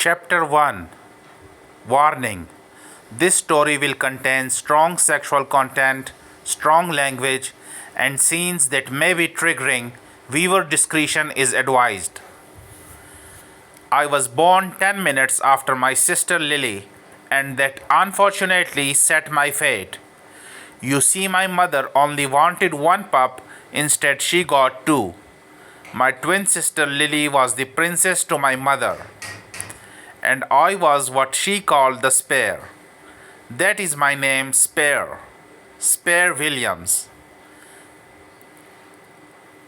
Chapter 1. Warning: this story will contain strong sexual content, strong language, and scenes that may be triggering. Viewer discretion is advised. I was born 10 minutes after my sister Lily, and that unfortunately set my fate. You see, my mother only wanted one pup, instead, she got two. My twin sister Lily was the princess to my mother, and I was what she called the spare. That is my name, Spare. Spare Williams.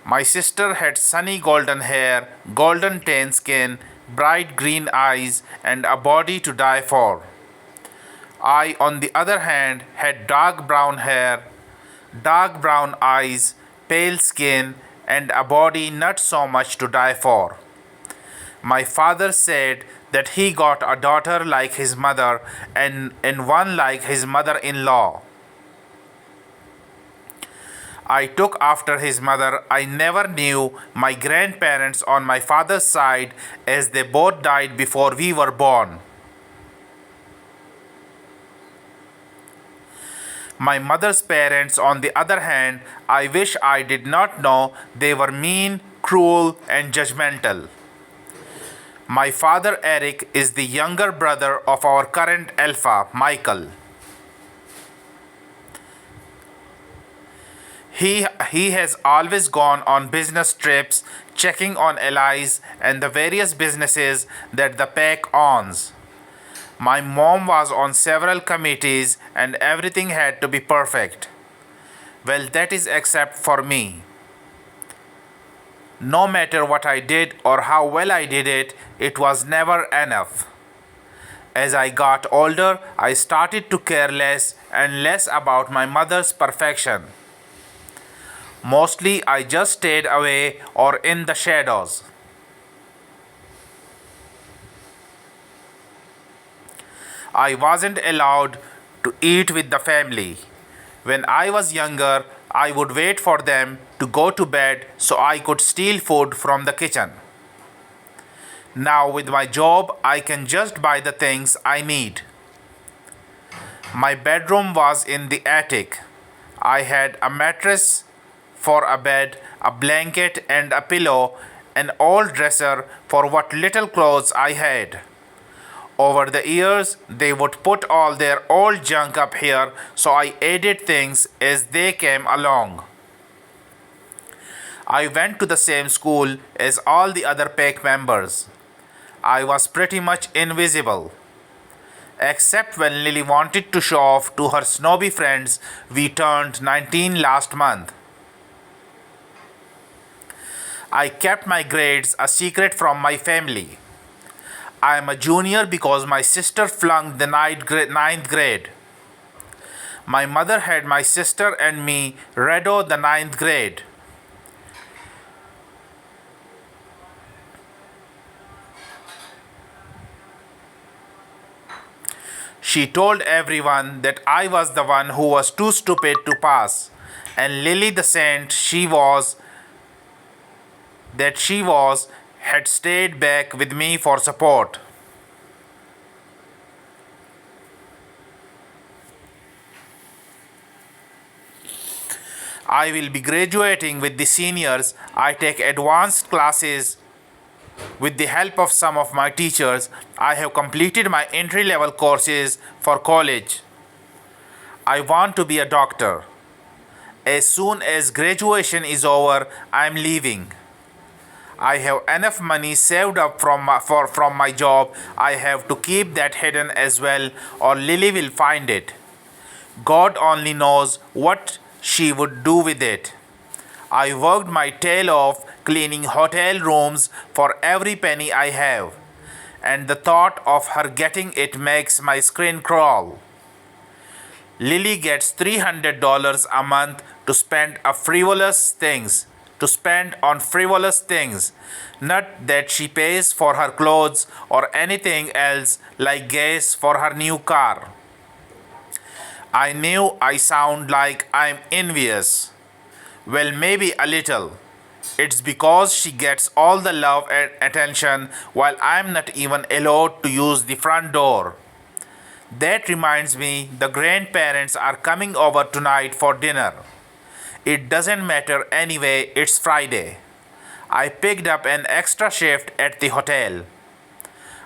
My sister had sunny golden hair, golden tan skin, bright green eyes, and a body to die for. I, on the other hand, had dark brown hair, dark brown eyes, pale skin, and a body not so much to die for. My father said that he got a daughter like his mother and one like his mother in law. I took after his mother. I never knew my grandparents on my father's side, as they both died before we were born. My mother's parents, on the other hand, I wish I did not know. They were mean, cruel, and judgmental. My father, Eric, is the younger brother of our current alpha, Michael. He has always gone on business trips, checking on allies and the various businesses that the pack owns. My mom was on several committees and everything had to be perfect. Well, that is except for me. No matter what I did or how well I did it, it was never enough. As I got older, I started to care less and less about my mother's perfection. Mostly, I just stayed away or in the shadows. I wasn't allowed to eat with the family. When I was younger, I would wait for them to go to bed so I could steal food from the kitchen. Now, with my job, I can just buy the things I need. My bedroom was in the attic. I had a mattress for a bed, a blanket and a pillow, an old dresser for what little clothes I had. Over the years, they would put all their old junk up here, so I added things as they came along. I went to the same school as all the other pack members. I was pretty much invisible. Except when Lily wanted to show off to her snobby friends. We turned 19 last month. I kept my grades a secret from my family. I am a junior because my sister flunked the ninth grade. My mother had my sister and me redo the ninth grade. She told everyone that I was the one who was too stupid to pass, and Lily, the saint she was, had stayed back with me for support. I will be graduating with the seniors. I take advanced classes with the help of some of my teachers. I have completed my entry level courses for college. I want to be a doctor. As soon as graduation is over, I am leaving. I have enough money saved up from my job. I have to keep that hidden as well, or Lily will find it. God only knows what she would do with it. I worked my tail off cleaning hotel rooms for every penny I have, and the thought of her getting it makes my skin crawl. Lily gets $300 a month to spend on frivolous things. Not that she pays for her clothes or anything else like gas for her new car. I knew I sound like I'm envious. Well, maybe a little. It's because she gets all the love and attention while I'm not even allowed to use the front door. That reminds me the grandparents are coming over tonight for dinner. It doesn't matter anyway, it's Friday. I picked up an extra shift at the hotel.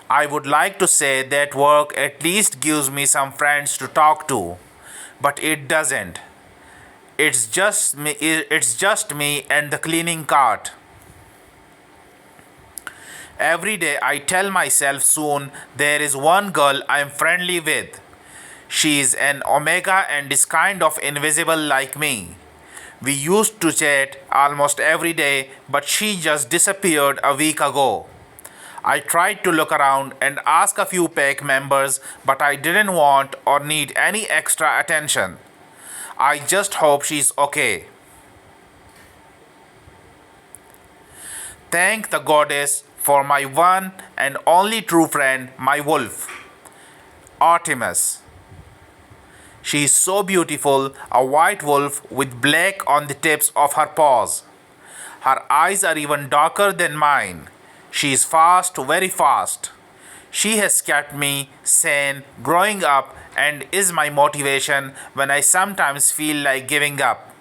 I would like to say that work at least gives me some friends to talk to, but it doesn't. It's just me and the cleaning cart. Every day I tell myself soon there is one girl I'm friendly with. She is an omega and is kind of invisible like me. We used to chat almost every day, but she just disappeared a week ago. I tried to look around and ask a few pack members, but I didn't want or need any extra attention. I just hope she's okay. Thank the goddess for my one and only true friend, my wolf, Artemis. She is so beautiful, a white wolf with black on the tips of her paws. Her eyes are even darker than mine. She is fast, very fast. She has kept me sane growing up and is my motivation when I sometimes feel like giving up.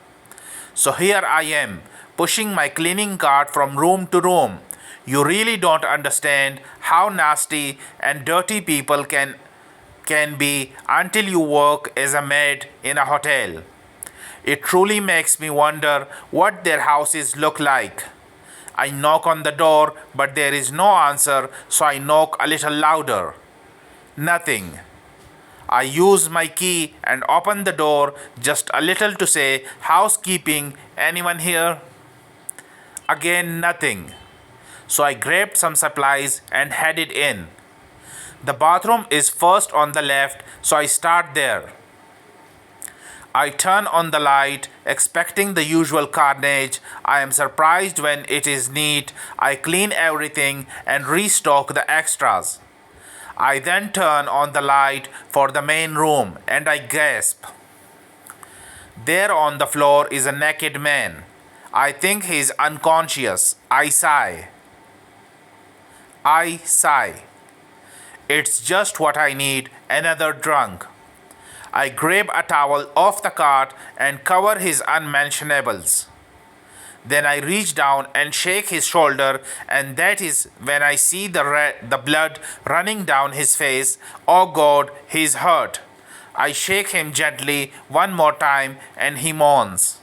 So here I am, pushing my cleaning cart from room to room. You really don't understand how nasty and dirty people can be until you work as a maid in a hotel. It truly makes me wonder what their houses look like. I knock on the door, but there is no answer, so I knock a little louder. Nothing. I use my key and open the door just a little to say, "Housekeeping, anyone here?" Again, nothing. So I grabbed some supplies and headed in. The bathroom is first on the left, so I start there. I turn on the light, expecting the usual carnage. I am surprised when it is neat. I clean everything and restock the extras. I then turn on the light for the main room and I gasp. There on the floor is a naked man. I think he is unconscious. I sigh. I sigh. It's just what I need, another drunk. I grab a towel off the cart and cover his unmentionables. Then I reach down and shake his shoulder, and that is when I see the blood running down his face. Oh God, he's hurt. I shake him gently one more time, and he moans.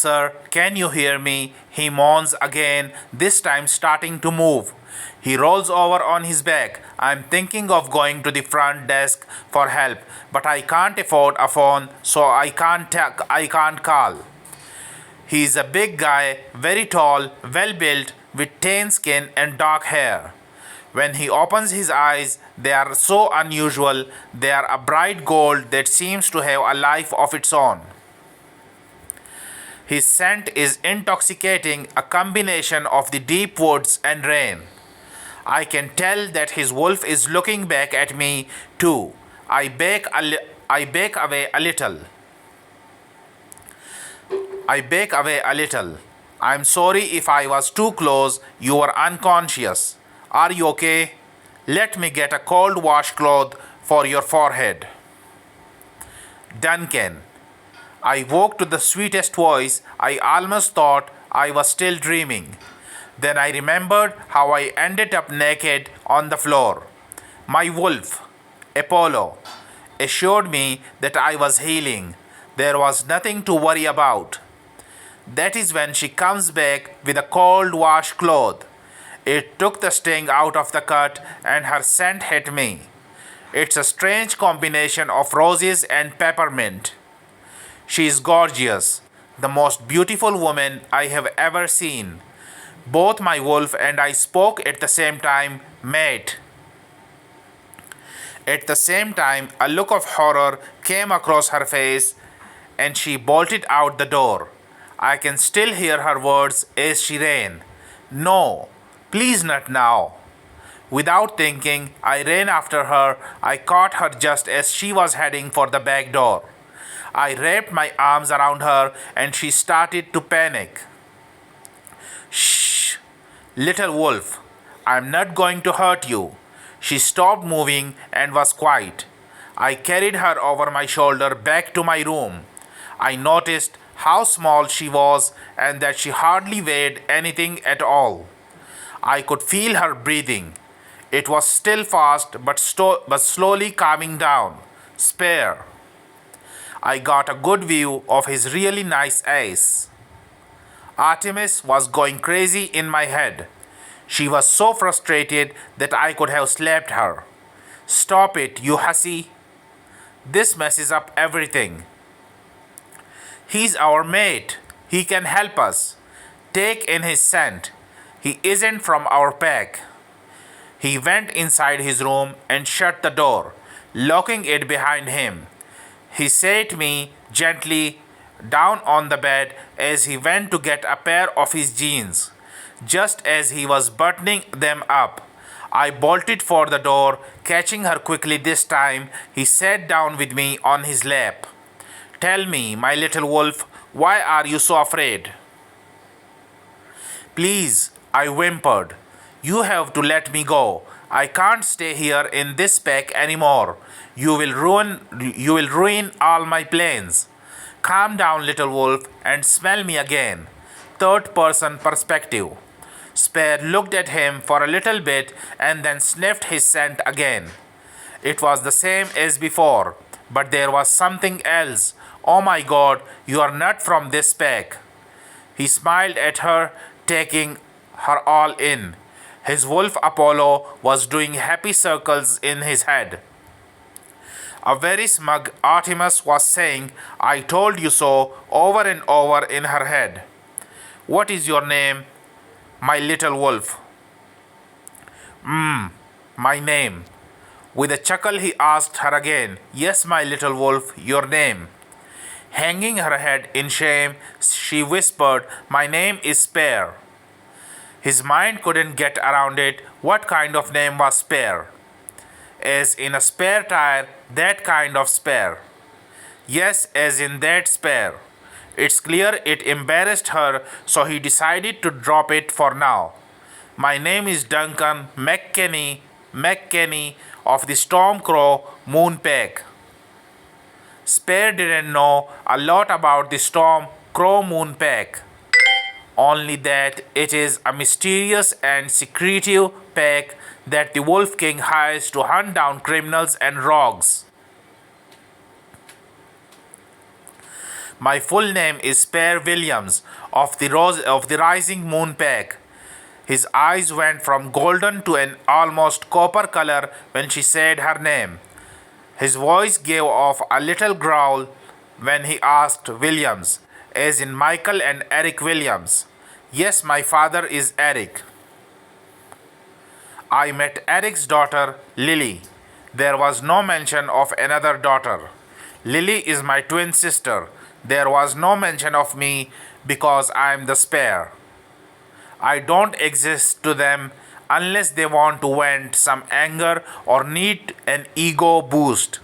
Sir, can you hear me? He moans again, this time starting to move. He rolls over on his back. I'm thinking of going to the front desk for help, but I can't afford a phone, so I can't call. He's a big guy, very tall, well built, with tan skin and dark hair. When he opens his eyes, they are so unusual. They are a bright gold that seems to have a life of its own. His scent is intoxicating, a combination of the deep woods and rain. I can tell that his wolf is looking back at me too. I back away a little. I back away a little. I'm sorry if I was too close. You were unconscious. Are you okay? Let me get a cold washcloth for your forehead. Duncan. I woke to the sweetest voice. I almost thought I was still dreaming. Then I remembered how I ended up naked on the floor. My wolf, Apollo, assured me that I was healing. There was nothing to worry about. That is when she comes back with a cold washcloth. It took the sting out of the cut and her scent hit me. It's a strange combination of roses and peppermint. She is gorgeous, the most beautiful woman I have ever seen. Both my wolf and I spoke at the same time, mate. At the same time, a look of horror came across her face and she bolted out the door. I can still hear her words as she ran. No, Please not now. Without thinking, I ran after her. I caught her just as she was heading for the back door. I wrapped my arms around her and she started to panic. Shh, little wolf, I'm not going to hurt you. She stopped moving and was quiet. I carried her over my shoulder back to my room. I noticed how small she was and that she hardly weighed anything at all. I could feel her breathing. It was still fast but slowly calming down. Spare. I got a good view of his really nice eyes. Artemis was going crazy in my head. She was so frustrated that I could have slapped her. Stop it, you hussy. This messes up everything. He's our mate. He can help us. Take in his scent. He isn't from our pack. He went inside his room and shut the door, locking it behind him. He sat me gently down on the bed as he went to get a pair of his jeans. Just as he was buttoning them up, I bolted for the door, catching her quickly this time. He sat down with me on his lap. Tell me, my little wolf, why are you so afraid? Please, I whimpered. You have to let me go. I can't stay here in this pack anymore. You will ruin all my plans. Calm down, little wolf, and smell me again. Third person perspective. Spare looked at him for a little bit and then sniffed his scent again. It was the same as before, but there was something else. Oh my god, you are not from this pack. He smiled at her, taking her all in. His wolf Apollo was doing happy circles in his head. A very smug Artemis was saying, I told you so, over and over in her head. What is your name, my little wolf? My name. With a chuckle, he asked her again, Yes, my little wolf, your name. Hanging her head in shame, she whispered, My name is Spare. His mind couldn't get around it. What kind of name was Spare? As in a spare tire, that kind of spare. Yes, as in that spare. It's clear it embarrassed her, so he decided to drop it for now. My name is Duncan McKenney of the Stormcrow Moon Pack. Spare didn't know a lot about the Storm Crow Moon Pack, only that it is a mysterious and secretive pack that the Wolf King hires to hunt down criminals and rogues. My full name is Spare Williams of the Rising Moon Pack. His eyes went from golden to an almost copper color when she said her name. His voice gave off a little growl when he asked Williams, as in Michael and Eric Williams. Yes, my father is Eric. I met Eric's daughter, Lily. There was no mention of another daughter. Lily is my twin sister. There was no mention of me because I am the Spare. I don't exist to them unless they want to vent some anger or need an ego boost.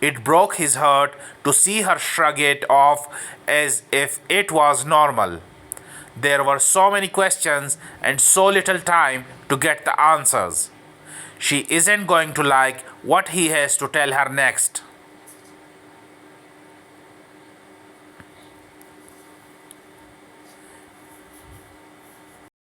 It broke his heart to see her shrug it off as if it was normal. There were so many questions and so little time to get the answers. She isn't going to like what he has to tell her next.